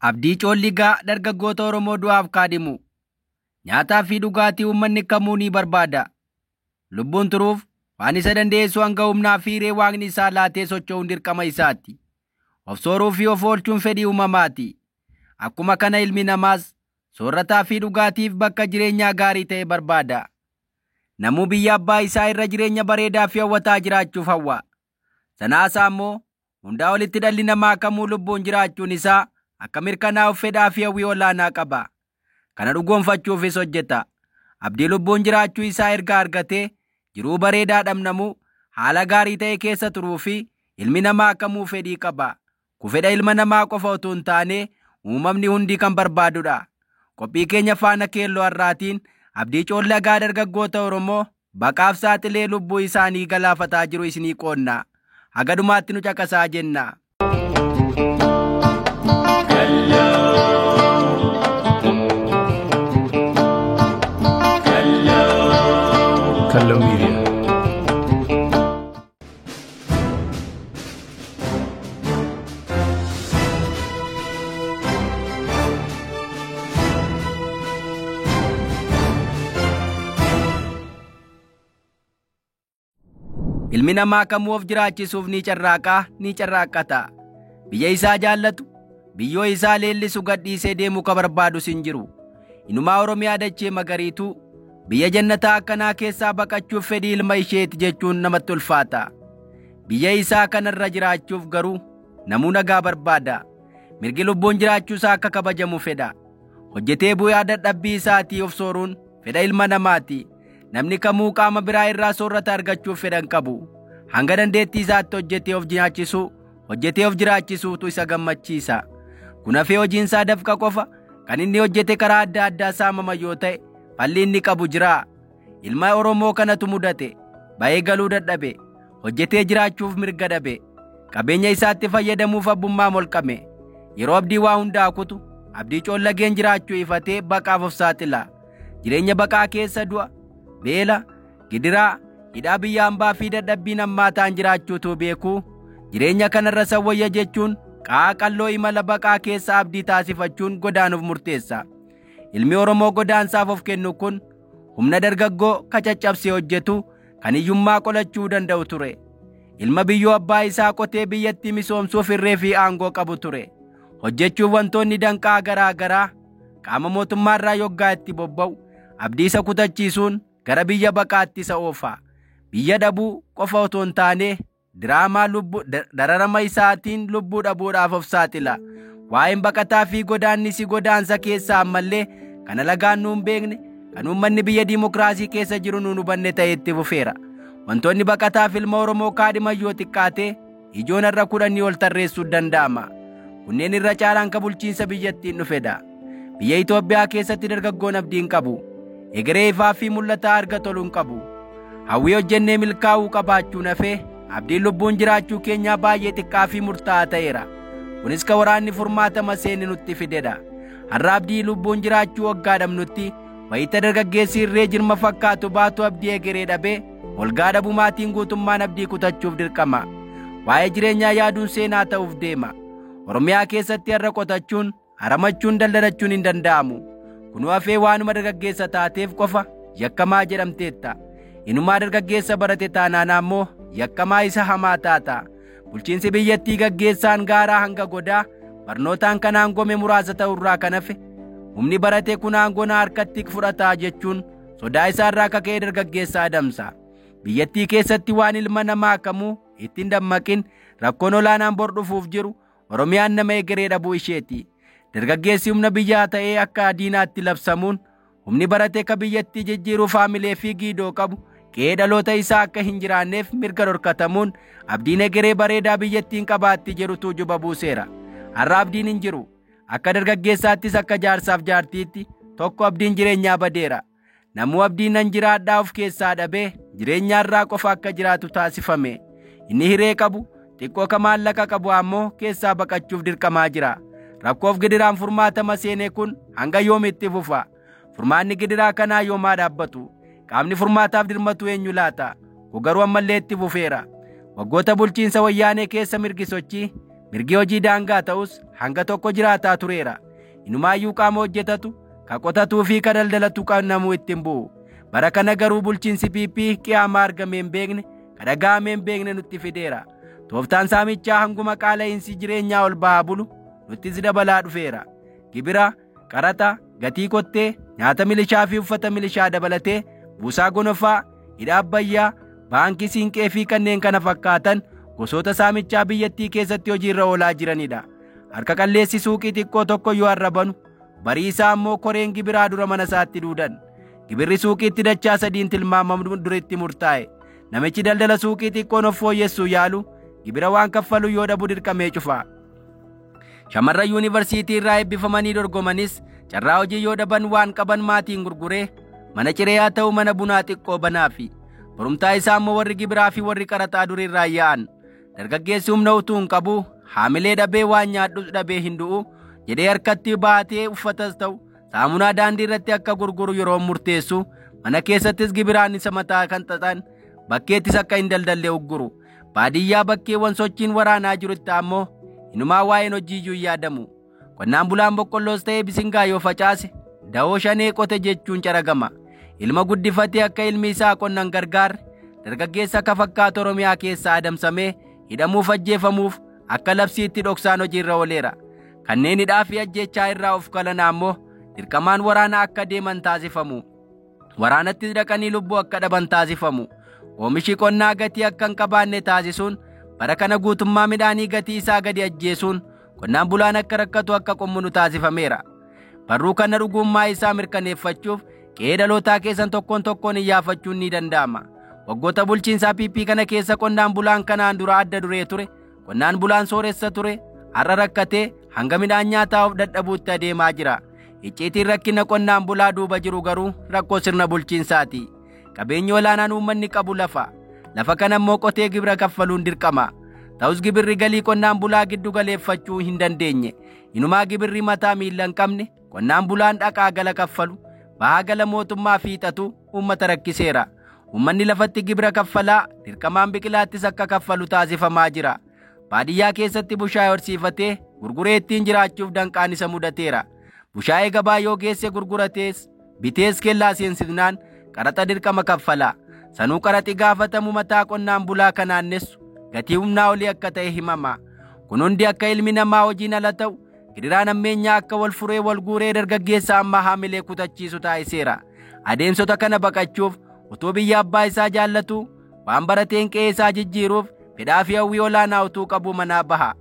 Abdii Coolligaa dargaggoota Oromoo du'aaf kaadhimu. Nyaataa fi dhugaatii uummanni kamuu ni barbaada. Lubbuun turuuf waan isa dandeessu hanga humnaa fi hiree Waaqni isaa laatee socho'uun dirqama isaati. Of sooruu fi of oolchuun fedhii uumamaati. Akkuma kana ilmi namaas soorataa fi dhugaatiif bakka jireenyaa gaarii ta'e barbaada. Namuu biyya abbaa isaa irra jireenya bareedaa fi hawwataa jiraachuuf hawwa. Sanaasaa immoo hundaa olitti dhalli namaa kamuu lubbuun jiraachuun isaa akka mirkanaa'uuf fedhaa fi hawwii olaanaa qaba. Kana dhugoonfachuufis hojjeta. Abdii lubbuun jiraachuu isaa erga argatee jiruu bareedaa dhabnamuu haala gaarii ta'e keessa turuu fi ilmi namaa kamuu fedhii qaba. Kun fedha ilma namaa qofa utuu hin taane uumamni hundi kan barbaadudha. Qophii keenya faana keelloo har'aatiin Abdii Coolligaa dargaggoota Oromoo baqaaf saaxilee lubbuu isaanii galaafataa jiru isinii qoonna. Haga dhumaatti nu caqasaa jenna. Kalloo Media. Ilmi namaa kamuu of jiraachisuuf ni carraaqqata. Biyya isaa jaallatu, biyyoo isaa leellisu gadhiisee deemuu ka barbaadus hin jiru. Inumaa Oromiyaa dachee magariituu biyya jannataa akkanaa keessaa baqachuuf fedhii ilma isheeti jechuun namatti ulfaata. Biyya isaa kanarra jiraachuuf garuu namuu nagaa barbaada. Mirgi lubbuun jiraachuusaa akka kabajamu fedha. Hojjetee bu'aa dadhabbii isaatii of sooruun fedha ilma namaati. Namni kamuu qaama biraa irraa soorata argachuuf fedhan qabu. Hanga dandeettii isaatti hojjetee of jiraachisuutu isa gammachiisa. Kun hafee hojiin isaa dafqa qofa kan inni hojjete karaa adda addaa saamama yoo ta'e falli inni qabu jira. Ilma Oromoo kanatu mudate. Ba'ee galuu dadhabe. Hojjetee jiraachuuf mirga dhabe. Qabeenya isaatti fayyadamuuf abbummaa molqame. Yeroo abdii waa hundaa kutu Abdii Coolligeen jiraachuu ifatee baqaaf of saaxila. Jireenya baqaa keessa du'a, beela, gidiraa, hidhaa biyya hambaa fi dadhabbiin hammaataan jiraachuutu beekuu jireenya kanarra sawwayya jechuun qalloo imala baqaa keessa abdii taasifachuun godaanuuf murteessa. Ilmi Oromoo godaansaaf of kennu kun humna dargaggoo kacaccabsee hojjetu kan hiyyummaa qolachuu danda'u ture. Ilma biyyoo abbaa isaa qotee biyyattii misoomsuuf irree fi aangoo qabu ture. Hojjechuuf wantoonni danqaa garaa garaa qaama mootummaarraa yoggaa itti bobba'u abdii isa kutachiisuun gara biyya baqaatti isa oofa. Biyya dhabuu qofa otoo hin taane diraamaa dararama isaatiin lubbuu dhabuudhaaf of saaxila. Waa'een baqataa fi godaannisi godaansa keessaa ammallee kana lagaan nuun beekne kan uummanni biyya dimokiraasii keessa jiru nuun hubanne ta'e itti fufeera. Wantoonni baqataaf ilma Oromoo kaadhiman yoo xiqqaate ijoon irra 10 ol tarreessuu danda'ama. Kunneen irra caalaan ka bulchiinsa biyyattiin dhufedha. Biyya Itoophiyaa keessatti dargaggoon abdiin qabu. Egeree ifaa fi mul'ataa argatu hin qabu. Hawwii hojjennee milkaa'uu qabaachuun hafee abdiin lubbuun jiraachuu keenyaa baay'ee xiqqaa fi murtaa'aa ta'eera. Kunis ka waraanni furmaatama seeni nutti fidedha. Har'a abdii lubbuun jiraachuu waggaa dhabnutti wayita dargaggeessi irree jirma fakkaatu baatu abdii egeree dhabee holgaa dhabumaatiin guutummaan abdii kutachuuf dirqama. Waa'ee jireenyaa yaaduun seenaa ta'uuf deema. Oromiyaa keessatti har'a qotachuun, haramachuun, daldalachuun hin danda'amu. Kunuu hafee waanuma dargaggeessa taateef qofa yakkamaa jedhamteetta. Inumaa dargaggeessa barate taanaan ammoo yakkamaa isa hamaa taata. Bulchiinsi biyyattii gaggeessaan gaaraa hanga godaa barnootaan kan aangome muraasa ta'urraa kan hafe humni barate kun aangoo harkatti fudhataa jechuun sodaa isaarraa kaka'ee dargaggeessa adamsa. Biyyattii keessatti waan ilma namaa kamuu ittiin dammaqin rakkoon olaanaan bor dhufuuf jiru Oromiyaan nama egeree dhabuu isheeti. Dargaggeessi humna biyyaa ta'ee akka diinaatti labsamuun humni barate ka biyyattii jijjiiruu faamilee fi giidoo qabu qe'ee dhaloota isaa akka hin jiraanneef mirga dhorkatamuun abdiin egeree bareedaa biyyattiin qabaatti jedhutu juba buuseera. Har'a abdiin hin jiru. Akka dargaggeessaattis akka jaarsaaf jaartiitti tokko abdiin jireenyaa badeera. Namuu abdiin nan jiraadhaa of keessaa dhabee jireenyaarraa qofa akka jiraatu taasifame. Inni hiree qabu xiqqoo ka maallaqa qabu ammoo keessaa baqachuuf dirqamaa jira. Rakkoof gidiraan furmaatama seenee kun hanga yoomitti fufa? Furmaanni gidiraa kanaa yoomaa dhaabbatu? Qaamni furmaataaf dirmatu eenyu laata? Kun garuu ammallee itti fufeera. Waggoota bulchiinsa wayyaanee keessa mirgi sochii Mirgi hojii daangaa ta'us hanga tokko jiraataa tureera. Inumaayyuu qaama hojjetatu, ka qotatuu fi ka daldalatu namuu ittiin bu'u. Bara kana garuu bulchiinsi PP qiyaamaa argamee hin beekne, ka dhaga'amee hin beekne nutti fideera. Tooftaan saamichaa hanguma qaala'insi jireenyaa ol ba'aa bulu nuttis dabalaa dhufeera. Gibira, qaraxa, gatii kottee, nyaata milishaa fi uffata milishaa dabalatee buusaa gonofaa, hidha abbayyaa, baankii siinqee fi kanneen kana fakkaatan gosoota saamichaa biyyattii keessatti hojiirra oolaa jiranidha. Harka qalleessi suuqii xiqqoo tokko yoo arrabanu, barii isaa ammoo koreen gibiraa dura mana isaatti duudan. Gibirri suuqiitti dachaa 3 tilmaamamu duritti murtaa'e. Namichi daldala suuqii xiqqoon of fooyyessuu yaalu gibira waan kaffalu yoo dhabu dirqamee cufa. Shamarran yuunivarsiitii irraa eebbifamanii dorgomanis carraa hojii yoo dhaban waan qaban maatiin gurguree mana ciree haa ta'u mana bunaa xiqqoo banaafi. Borumtaa isaa ammoo warri gibiraa fi warri qaraxaa durirraa yaa'an. Dargaggeessi humna utuu hin qabu haamilee dhabee waan nyaadhus dhabee hin du'u jedhee harkatti baatee uffatas ta'u saamunaa daandii irratti akka gurguru yeroo murteessu mana keessattis gibiraan isa mataa kan xaxan bakkeettis akka hin daldallee ugguru. Baadiyyaa bakkeewwan sochiin waraanaa jirutti ammoo inumaa waa'een hojiiyyuu yaadamu. Qonnaan bulaan boqqolloos ta'ee bisingaa yoo facaase da'oo shanee qote jechuun caragama. Ilma guddifatee akka ilmi isaa qonnaan gargaarre dargaggeessa akka fakkaatu Oromiyaa keessaa adamsamee hidhamuuf ajjeefamuuf akka labsiitti dhoksaan hojiirra ooleera. Kanneen hidhaa fi ajjechaa irraa of kalan ammoo dirqamaan waraana akka deeman taasifamu. Waraanattis dhaqanii lubbuu akka dhaban taasifamu. Oomishi qonnaa gatii akka hin qabaanne taasisuun bara kana guutummaa midhaanii gatii isaa gadi ajjeesuun qonnaan bulaan akka rakkatu akka qommunu taasifameera. Barruu kana dhugummaa isaa mirkaneeffachuuf qe'ee dhalootaa keessan tokkoon iyyaafachuun ni danda'ama. Waggoota bulchiinsaa PP kana keessa qonnaan bulaan kanaan dura adda duree ture. Qonnaan bulaan sooressa ture. Har'a rakkatee hanga midhaan nyaataa of dadhabuutti adeemaa jira. Icciitiin rakkina qonnaan bulaa duuba jiru garuu rakkoo sirna bulchiinsaati. Qabeenyi olaanaan uummanni qabu lafa. Lafa kana immoo qotee gibira kaffaluun dirqama. Ta'us gibirri galii qonnaan bulaa giddu galeeffachuu hin dandeenye. Inumaa gibirri mataa miila hin qabne qonnaan bulaan dhaqaa gala kaffalu bahaa gala mootummaa fiixatu uummata rakkiseera. Uummanni lafatti gibira kaffalaa dirqamaan biqilaattis akka kaffalu taasifamaa jira. Baadiyyaa keessatti bushaayee horsiifatee gurguree ittiin jiraachuuf danqaan isa mudateera. Bushaayee gabaa yoo geesse gurguratees bitees kellaa seensifnaan qaraxa dirqama kaffala. Sanuu qaraxi gaafatamu mataa qonnaan bulaa kanaannessu gatii humnaa olii akka ta'e himama. Kun hundi akka ilmi namaa hojiin ala ta'u gidiraan ammeenyaa akka wal furee wal guuree dargaggeessa amma haamilee kutachiisu taasiseera. Adeemsota kana baqachuuf utuu biyya abbaa isaa jaallatu waan barateen qe'ee isaa jijjiiruuf fedhaa fi hawwii olaanaa utuu qabu manaa baha.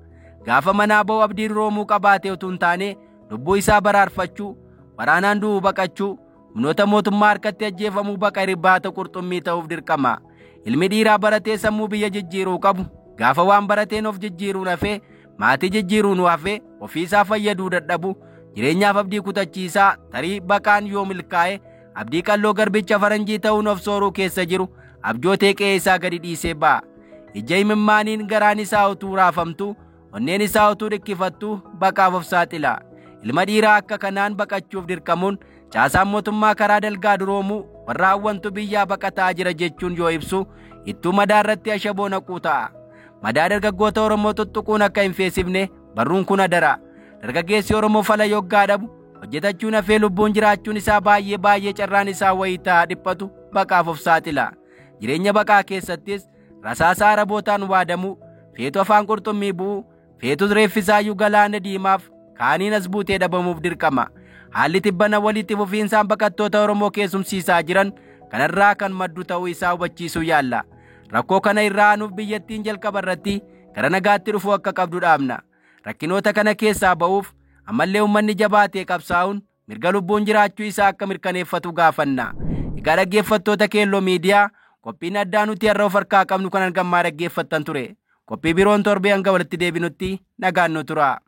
Gaafa manaa ba'u abdiin roomuu qabaate utuu hin taane lubbuu isaa baraarfachuu, waraanaan du'uu baqachuu, humnoota mootummaa harkatti ajjeefamuu baqa irbaata qurxummii ta'uuf dirqama. Ilmi dhiiraa baratee sammuu biyya jijjiiruu qabu gaafa waan barateen of jijjiiruun hafee maatii jijjiiruun hafee ofiisaa fayyaduu dadhabu jireenyaaf abdii kutachiisaa tarii baqaan yoo milkaa'e abdii qalloo garbicha faranjii ta'uun of sooruu keessa jiru abjootee qe'ee isaa gadi dhiisee ba'a. Ija imimmaaniin garaan isaa utuu raafamtu onneen isaa utuu dhikkifattu baqaaf of saaxila. Ilma dhiiraa akka kanaan baqachuuf dirqamuun caasaan mootummaa karaa dalgaa duroomuu warra hawwantu biyyaa baqataa jira jechuun yoo ibsu ittuu madaa irratti ashaboo naquu ta'a. Madaa dargaggoota Oromoo tuttuquun akka hin feesifne barruun kun adara. Dargaggeessi Oromoo fala yoggaa dhabu hojjetachuun hafee lubbuun jiraachuun isaa baay'ee carraan isaa wayitaa dhiphatu baqaaf of saaxila. Jireenya baqaa keessattis rasaasaa arabootaan waadamu, feetu afaan qurxummii bu'u, feetus reeffisaayyuu galaana diimaaf kaaniin as buutee dhabamuuf dirqama. Haalli tibbana walitti fufiinsaan baqattoota Oromoo keessumsiisaa jiran kanarraa kan maddu ta'uu isaa hubachiisuu yaalla. Rakkoo kana irraa aanuuf biyyattiin jalqaba irratti gara nagaatti dhufuu akka qabdu dhaamna. Rakkinoota kana keessaa ba'uuf ammallee uummanni jabaatee qabsaa'uun mirga lubbuun jiraachuu isaa akka mirkaneeffatu gaafanna. Egaa dhaggeeffattoota Keelloo Miidiyaa qophiin addaa nuti har'a of harkaa qabnu kan argammaa dhaggeeffattan ture. Qophii biroon torbee hanga walitti deebinutti nagaan nu tura.